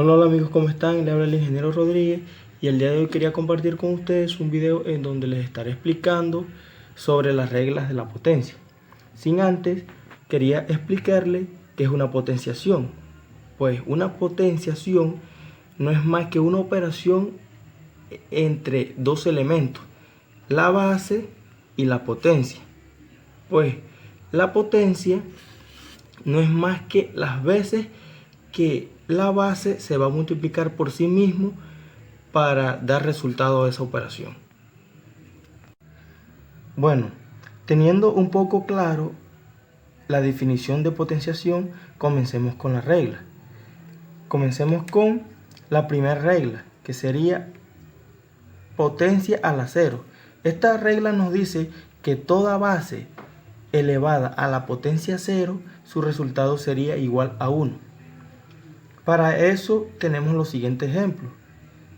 Hola amigos, ¿cómo están? Le habla el ingeniero Rodríguez y el día de hoy quería compartir con ustedes un video en donde les estaré explicando sobre las reglas de la potencia. Sin antes, quería explicarles qué es una potenciación. Pues una potenciación no es más que una operación entre dos elementos, la base y la potencia. Pues la potencia no es más que las veces que la base se va a multiplicar por sí mismo para dar resultado a esa operación. Bueno, teniendo un poco claro la definición de potenciación, comencemos con la regla. Comencemos con la primera regla, que sería potencia a la cero. Esta regla nos dice que toda base elevada a la potencia cero, su resultado sería igual a 1. Para eso tenemos los siguientes ejemplos,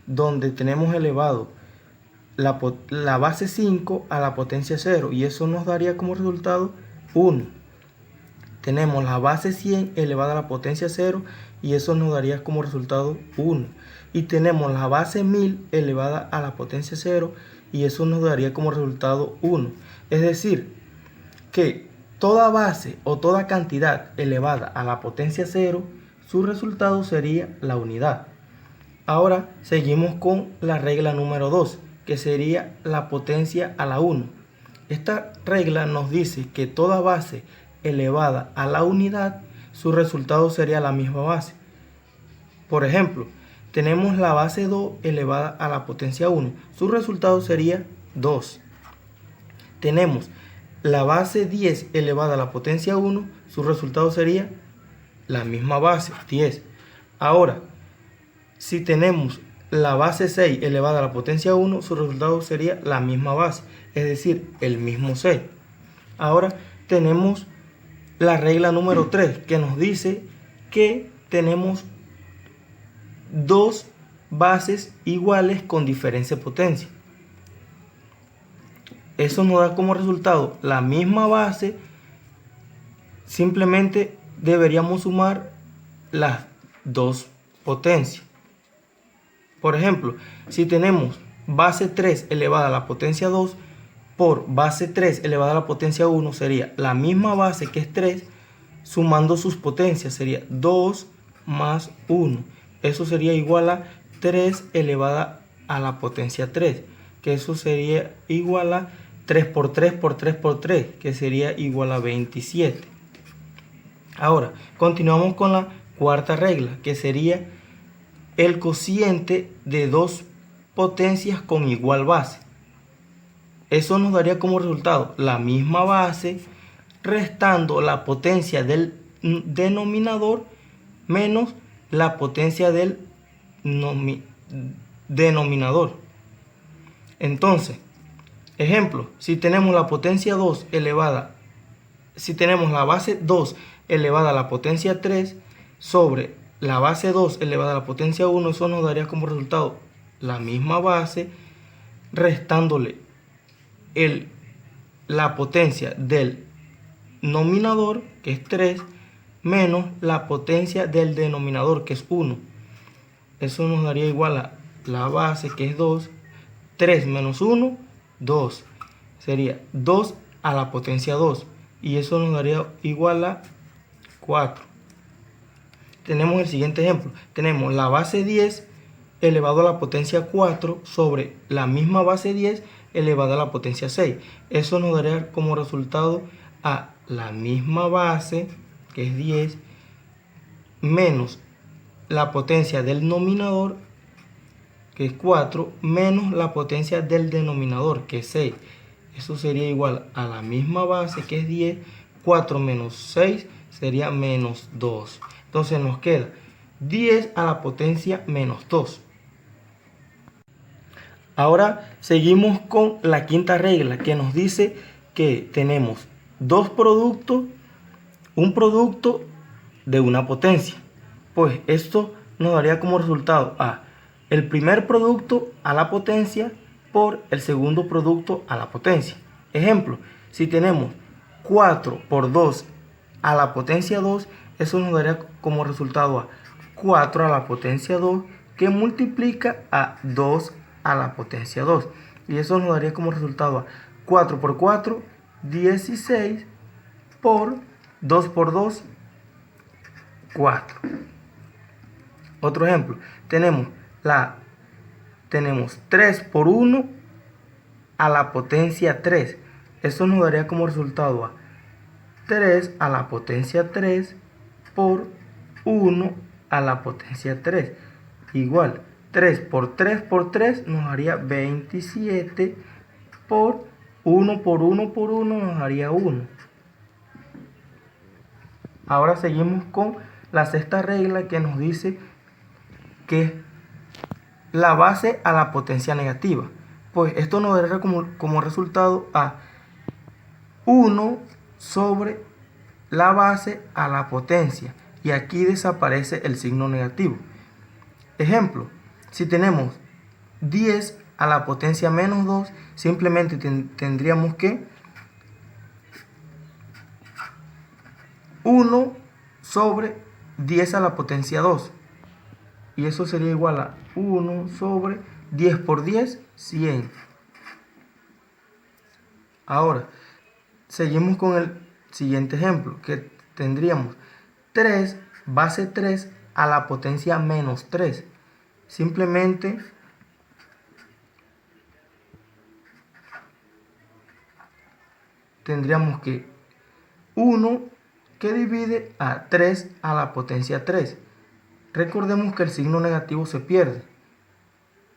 donde tenemos elevado la base 5 a la potencia 0 y eso nos daría como resultado 1. Tenemos la base 100 elevada a la potencia 0 y eso nos daría como resultado 1. Y tenemos la base 1000 elevada a la potencia 0 y eso nos daría como resultado 1. Es decir, que toda base o toda cantidad elevada a la potencia 0, su resultado sería la unidad. Ahora seguimos con la regla número 2, que sería la potencia a la 1. Esta regla nos dice que toda base elevada a la unidad, su resultado sería la misma base. Por ejemplo, tenemos la base 2 elevada a la potencia 1, su resultado sería 2. Tenemos la base 10 elevada a la potencia 1, su resultado sería la misma base, 10. Ahora, si tenemos la base 6 elevada a la potencia 1, su resultado sería la misma base, es decir, el mismo 6. Ahora tenemos la regla número 3, que nos dice que tenemos dos bases iguales con diferencia de potencia. Eso nos da como resultado la misma base, simplemente deberíamos sumar las dos potencias. Por ejemplo, si tenemos base 3 elevada a la potencia 2 por base 3 elevada a la potencia 1, sería la misma base, que es 3, sumando sus potencias, sería 2 más 1. Eso sería igual a 3 elevada a la potencia 3, que eso sería igual a 3 por 3 por 3 por 3, que sería igual a 27. Ahora, continuamos con la cuarta regla, que sería el cociente de dos potencias con igual base. Eso nos daría como resultado la misma base restando la potencia del denominador menos la potencia del denominador. Entonces, ejemplo, si tenemos la potencia 2 elevada, si tenemos la base 2 elevada a la potencia 3 sobre la base 2 elevada a la potencia 1, eso nos daría como resultado la misma base restándole la potencia del nominador, que es 3, menos la potencia del denominador, que es 1. Eso nos daría igual a la base, que es 2, 3 menos 1, 2. Sería 2 a la potencia 2 y eso nos daría igual a 4. Tenemos el siguiente ejemplo. Tenemos la base 10 elevado a la potencia 4 sobre la misma base 10 elevada a la potencia 6. Eso nos daría como resultado a la misma base, que es 10, menos la potencia del nominador, que es 4, menos la potencia del denominador, que es 6. Eso sería igual a la misma base, que es 10, 4 menos 6 sería menos 2. Entonces nos queda 10 a la potencia menos 2. Ahora seguimos con la quinta regla, que nos dice que tenemos dos productos, un producto de una potencia. Pues esto nos daría como resultado a el primer producto a la potencia por el segundo producto a la potencia. Ejemplo, si tenemos 4 por 2 a la potencia 2, eso nos daría como resultado a 4 a la potencia 2 que multiplica a 2 a la potencia 2. Y eso nos daría como resultado a 4 por 4, 16 por 2 por 2, 4. Otro ejemplo, tenemos 3 por 1 a la potencia 3. Eso nos daría como resultado a 3 a la potencia 3 por 1 a la potencia 3. Igual, 3 por 3 por 3 nos daría 27 por 1 por 1 por 1 nos daría 1. Ahora seguimos con la sexta regla que nos dice que la base a la potencia negativa. Pues esto nos dará como resultado a 1 sobre la base a la potencia. Y aquí desaparece el signo negativo. Ejemplo, si tenemos 10 a la potencia menos 2, simplemente tendríamos que 1 sobre 10 a la potencia 2. Y eso sería igual a 1 sobre 10 por 10, 100. Ahora, seguimos con el siguiente ejemplo, que tendríamos 3 base 3 a la potencia menos 3. Simplemente tendríamos que 1 que divide a 3 a la potencia 3. Recordemos que el signo negativo se pierde.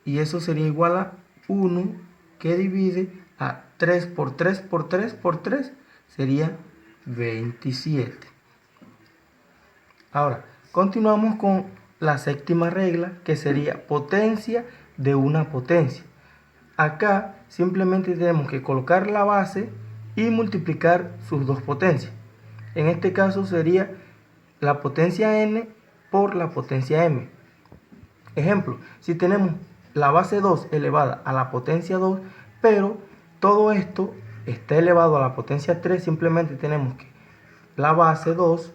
Y eso sería igual a 1 que divide a 3 por 3 por 3 por 3. Sería 27. Ahora, continuamos con la séptima regla, que sería potencia de una potencia. Acá simplemente tenemos que colocar la base y multiplicar sus dos potencias. En este caso sería la potencia n por la potencia m. Ejemplo, si tenemos la base 2 elevada a la potencia 2, pero todo esto está elevado a la potencia 3, simplemente tenemos que la base 2,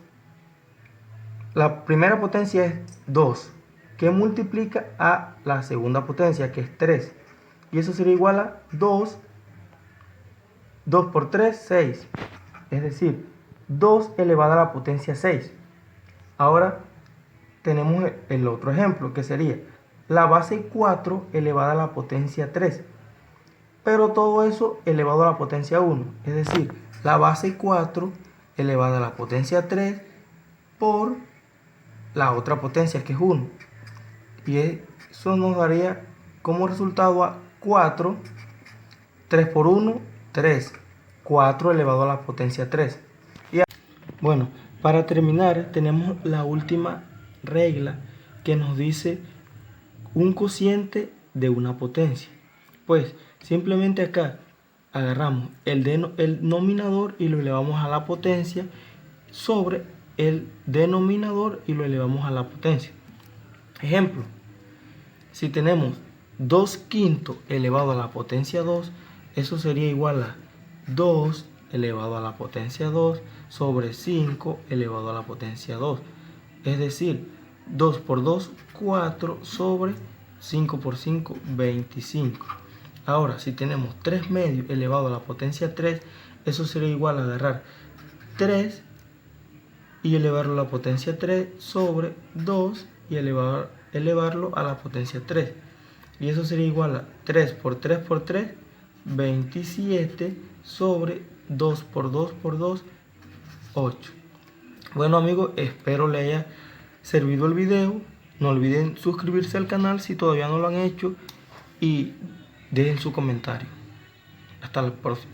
la primera potencia es 2, que multiplica a la segunda potencia, que es 3. Y eso sería igual a 2 por 3, 6. Es decir, 2 elevado a la potencia 6. Ahora tenemos el otro ejemplo, que sería la base 4 elevada a la potencia 3. Pero todo eso elevado a la potencia 1. Es decir, la base 4 elevada a la potencia 3 por la otra potencia, que es 1. Y eso nos daría como resultado a 4. 3 por 1, 3. 4 elevado a la potencia 3. Bueno, para terminar tenemos la última regla que nos dice un cociente de una potencia. Pues simplemente acá agarramos el nominador y lo elevamos a la potencia sobre el denominador y lo elevamos a la potencia. Ejemplo, si tenemos 2 quintos elevado a la potencia 2, eso sería igual a 2 elevado a la potencia 2 sobre 5 elevado a la potencia 2. Es decir, 2 por 2, 4 sobre 5 por 5, 25. Ahora, si tenemos 3 medios elevado a la potencia 3, eso sería igual a agarrar 3 y elevarlo a la potencia 3 sobre 2 y elevarlo a la potencia 3. Y eso sería igual a 3 por 3 por 3, 27 sobre 2 por 2 por 2, 8. Bueno amigos, espero les haya servido el video. No olviden suscribirse al canal si todavía no lo han hecho y dejen su comentario. Hasta la próxima.